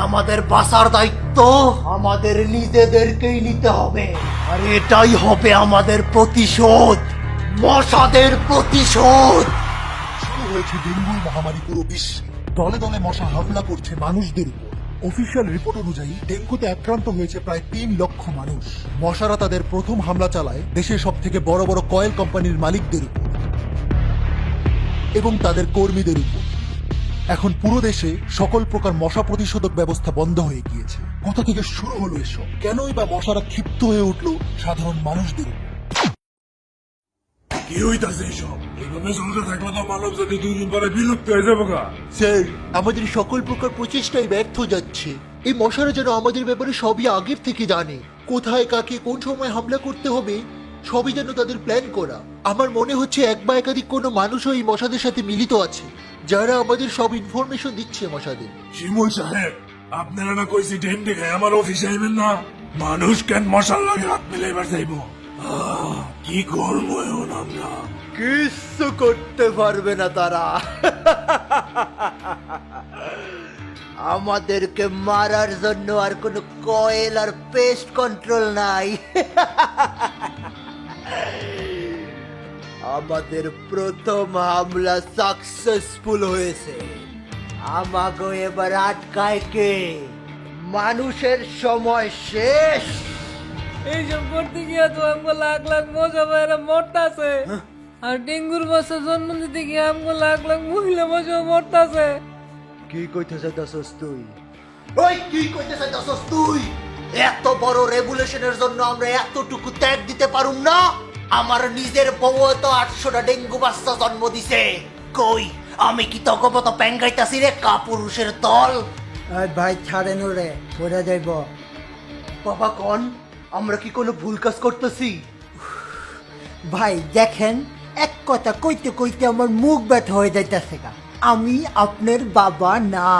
আমাদের বাঁচার দায়িত্ব আমাদের নিজেদেরকেই নিতে হবে, আর এটাই হবে আমাদের প্রতিশোধ, মশাদের প্রতিশোধ। শুরু হয়েছে ডেঙ্গুর মহামারী পুরো বিশ্বে। দলে দলে মশা হামলা করছে মানুষদের উপর। অফিসিয়াল রিপোর্ট অনুযায়ী ডেঙ্গুতে আক্রান্ত হয়েছে প্রায় 3 লক্ষ মানুষ। মশারা তাদের প্রথম হামলা চালায় দেশের সব থেকে বড় বড় কয়েল কোম্পানির মালিকদের উপর এবং তাদের কর্মীদের উপর। এখন পুরো দেশে সকল প্রকার মশা প্রতিষেধক ব্যবস্থা বন্ধ হয়ে গিয়েছে। কোথা থেকে শুরু হলো এসব? কেনই বা মশারা ক্ষিপ্ত হয়ে উঠলো সাধারণ মানুষদের উপর? কি হইতাছে এসব? এইভাবে চলতে থাকলে তো মানব জাতি 2 দিন পরে বিলুপ্ত হয়ে যাবো গা। স্যার, আমাদের সকল প্রকার প্রচেষ্টাই ব্যর্থ যাচ্ছে। এই মশারা যেন আমাদের ব্যাপারে সবই আগের থেকে জানে। কোথায় কাকে কোন সময় হামলা করতে হবে সবই যেন তাদের প্ল্যান করা। আমার মনে হচ্ছে এক বা একাধিক কোনো মানুষও এই মশাদের সাথে মিলিত আছে, যারা আমাদের সব ইনফরমেশন দিচ্ছে মশাদের। শিমুল সাহেব, আপনারা না কইছি ডেন্ডে খায় আমার অফিসে আইবেন না? মানুষ কেন মশার লাগে হাত মিলাইবার চাইব? কি করবো এখন আমরা? কিচ্ছু করতে পারবে না তারা। আমাদেরকে মারার জন্য আর কোনো কয়েল আর পেস্ট কন্ট্রোল নাই। আমাদের প্রথম হামলা সাকসেসফুল হয়েছে। আমাকে এবার আটকায় কে? মানুষের সময় শেষ। এইসব করতে গিয়ে তো আমগো লাখ লাখ মশা বাইরে মরতাছে, আর ডেঙ্গুর মশা জন্ম দিতে গিয়ে আমগো লাখ লাখ মহিলা মশা মরতাছে। কি কইতে চাইতাছস তুই? ওই কি কইতে চাইতাছস তুই? এত বড় রেগুলেশনের জন্য আমরা এতটুকু ত্যাগ দিতে পারুম না? আমার নিজের বউ তো 800টা ডেঙ্গু বাচ্চা জন্ম দিছে। কই আমি কি তোকে মতো প্যাঙ্গাইতাছি রে কাপুরুষের দল? ভাই ছাড়েন ওরে, পড়ে যাইব। বাবা কন, আমরা কি কোনো ভুল কাজ করতেছি? ভাই দেখেন, এক কথা কইতে কইতে আমার মুখ ব্যথা হয়ে যাইতেছে গা। আমি আপনার বাবা না,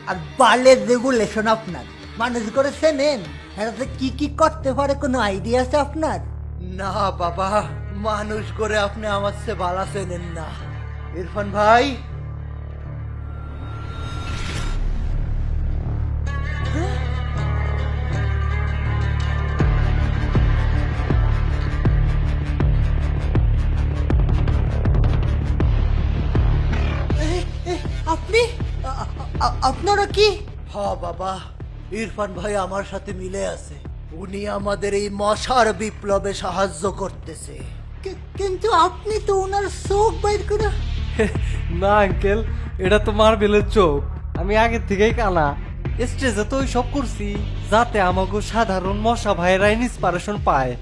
আর বালের রেগুলেশন আপনার। মানুষ করে চেনেন, এটাতে কি কি করতে পারে কোনো আইডিয়া আছে আপনার? না বাবা, মানুষ করে আপনি আমার সে বালা চেনেন না। ইরফান ভাই, আপনি আপনারা কি? হ বাবা, ইরফান ভাই আমার সাথে মিলে আছে। উনি আমাদের এই মশার বিপ্লবে সাহায্য করতেছে। কিন্তু আপনি তো ওনার চোখ বাইর করে। না আঙ্কেল, এটা তো মার্বেলের চোখ। আমি আগের থেকেই কানা। স্টেজে তো ওই সব করছি যাতে আমাকে সাধারণ মশা ভাইরা ইন্সপিরেশন পায়।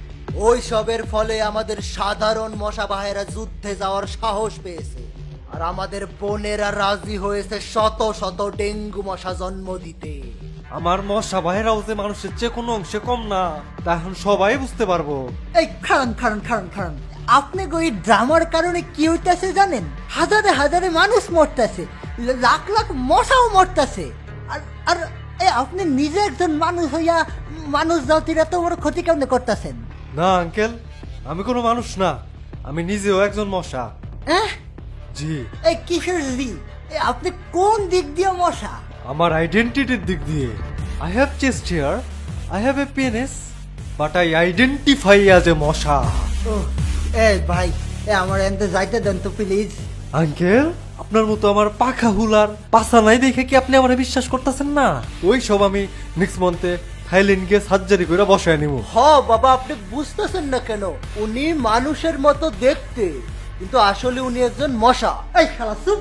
ওই সবের ফলে আমাদের সাধারণ মশা ভাইয়েরা যুদ্ধে যাওয়ার সাহস পেয়েছে, আর আমাদের বোনেরা রাজি হয়েছে শত শত ডেঙ্গু মশা জন্ম দিতে। আমার মশা ভাইরাও যে মানুষের চেয়ে কোনো অংশে কম না, তা এখন সবাই বুঝতে পারবো। এই খারান খারান খারান খারান, আপনি ওই ড্রামার কারণে কি হইতাছে জানেন? হাজারে হাজারে মানুষ মরতেছে, লাখ লাখ মশাও মরতেছে। আর আর আপনি নিজে একজন মানুষ হইয়া মানুষ জাতির এত বড় ক্ষতি কেমনে করতেছেন? না আঙ্কেল, আমি কোনো মানুষ না, আমি নিজেও একজন মশা। হ্যাঁ, জি। এই কিশোর জি, আপনি কোন দিক দিয়ে মশা? আমার আইডেন্টিটির দিক দিয়ে। I have chest hair, I have a penis, but I identify as a মশা। এই ভাই, আমার এনতে যাইতে দেন তো প্লিজ। আঙ্কেল, আপনার মতো আমার পাখা হুলার পাছা নাই দেখে কি আপনি আমার বিশ্বাস করতেছেন না? ওই সব আমি নেক্সট মান্থে থাইল্যান্ড গিয়ে সার্জারি করে বসায় নিব। হ বাবা, আপনি বুঝতেছেন না কেন? উনি মানুষের মতো দেখতে, কিন্তু আসলে উনি একজন মশা। এই শালা চুপ,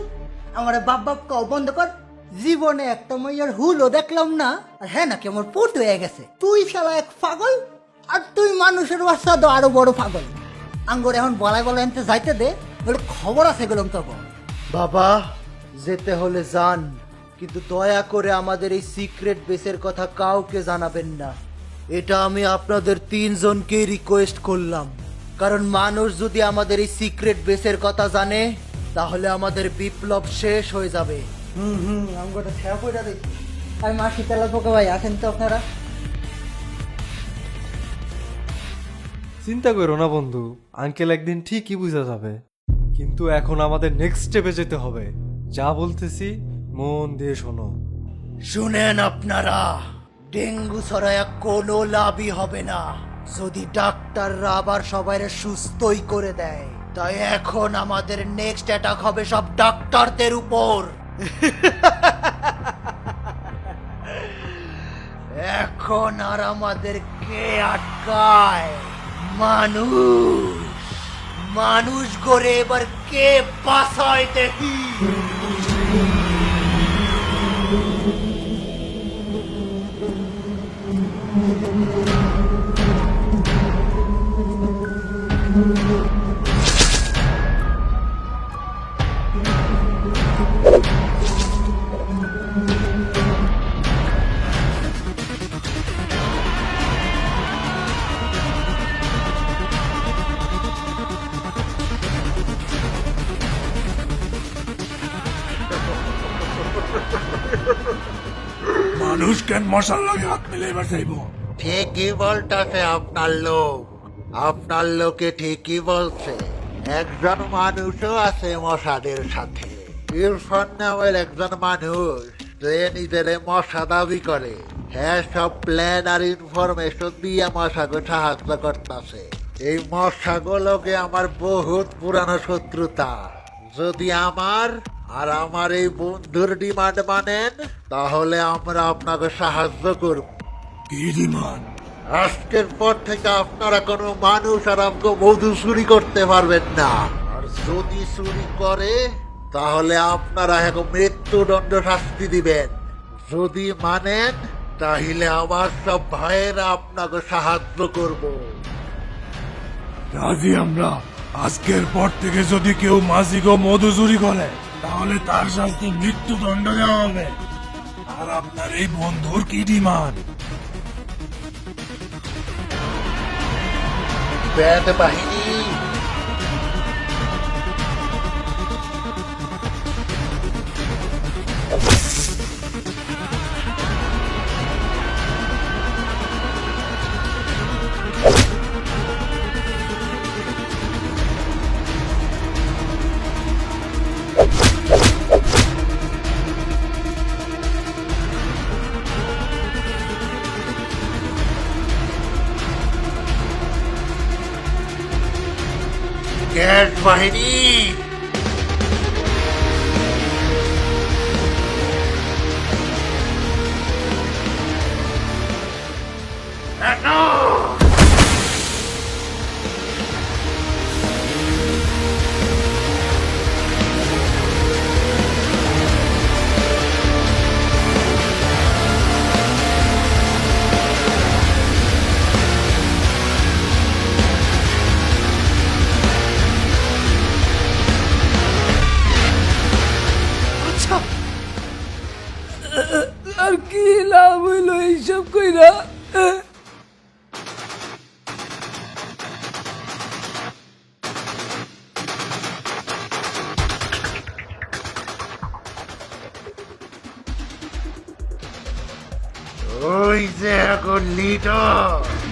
আমার বাপ বাপ কও বন্ধ কর। জীবনে একটা মাইয়ার হুলও দেখলাম না, আর হ্যাঁ নাকি আমার পুত হয়ে গেছে। তুই শালা এক পাগল, আর তুই মানুষের বাচ্চা তো আরো বড় পাগল। আঙ্গুর এখন বলাই বলা এনতে যাইতে দে, বলে খবর আছে গেলাম তখন। বাবা, যেতে হলে যান, কিন্তু দয়া করে আমাদের এই সিক্রেট বেসের কথা কাউকে জানাবেন না। এটা আমি আপনাদের 3 জনকে রিকোয়েস্ট করলাম, কারণ মানুষ যদি আমাদের এই সিক্রেট বেসের কথা জানে, তাহলে আমাদের বিপ্লব শেষ হয়ে যাবে। আঙ্গুরটা ছেড়া পড়া দেখি। আমি মা শীতলা পোকা ভাই, আসেন তো আপনারা। চিন্তা করো না বন্ধু, আঙ্কেল একদিন ঠিকই বুঝা যাবে। কিন্তু এখন আমাদের নেক্সট স্টেপে যেতে হবে। যা বলতেছি মন দিয়ে শোনো। শুনেন আপনারা, ডেঙ্গু ছড়ায়া কোনো লাভই হবে না যদি ডাক্তাররা আবার সবাই সুস্থই করে দেয়। তাই এখন আমাদের নেক্সট অ্যাটাক হবে সব ডাক্তারদের উপর। এখন আর আমাদের কে আটকায়? মানুষ গড়ে এবার কে বাঁচায় দেখি। মানুষ কেন মশার লাগে হাত মিলাইবার চাইব? ঠিকই বলতেছে আপনার লোকে ঠিকই বলছে। একজন মানুষও আছে মশাদের সাথে। ইরফান নামের একজন মানুষ, যে নিজের মশা দাবি করে। হ্যাঁ, সব প্ল্যান আর ইনফরমেশন দিয়ে মশাকে সাহায্য করতেছে। এই মশাগুলোকে আমার বহুত পুরানো শত্রুতা। যদি আমার আর আমার এই বন্ধুর ডিমান্ড মানেন, তাহলে আমরা আপনাকে সাহায্য করব। কি ডিমান্ড? আজকের পর থেকে আপনারা কোনো মানুষ আর আমাকে মধু চুরি করতে পারবেন না। আর যদি চুরি করে, তাহলে আপনারা এখন মৃত্যুদণ্ড শাস্তি দিবেন। যদি মানেন, তাহলে আমার সব ভাইয়েরা আপনাকে সাহায্য করব। রাজি আমরা। আজকের পর থেকে যদি কেউ মাঝিগো মধু চুরি করে, তাহলে তার শাস্তি মৃত্যুদণ্ড দেওয়া হবে। আর আপনার এই বন্ধুর কি ডিমান্ড? ব্যাট বাহিনী, গ্যাস বাহিনী, আর কি লাভ হইলো এইসব কইরা? ওই যে এখন লিডার